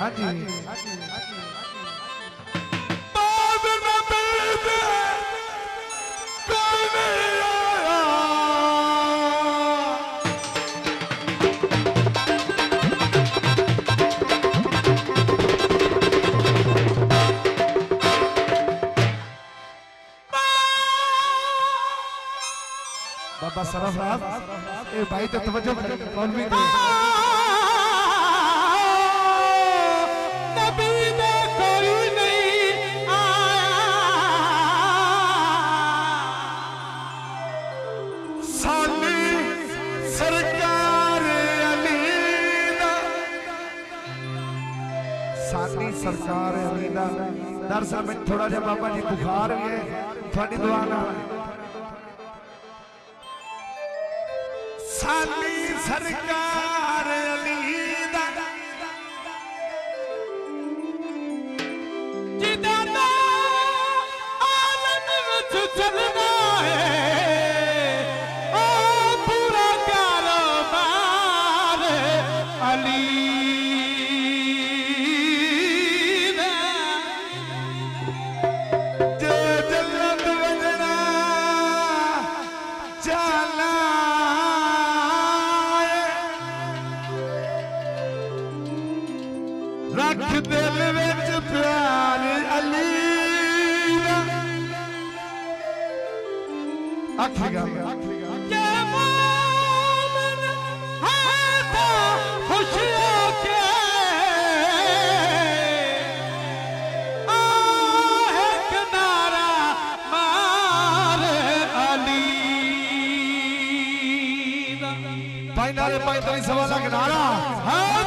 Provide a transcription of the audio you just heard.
हाँ जी बाबा सरफराज ए भाई तो तवज्जो कर कौन भी दे नबी ने कोई नहीं आया साली सरकार अली दा साली सरकार अली दा दरअसल में थोड़ा जा बाबा जी बुखार भी है थोड़ी दुआ नाल साली सरकार अली दा जिदा दा आलम विच चलना है ओ पूरा कारोबार अली दा जो जन्नत वजना चला रख दिल विच प्यार अली दा आखिगा के मोमिन है तो खुश होके एक नारा मार अली दा भाई नारे भाई तो सवाल का नारा हाँ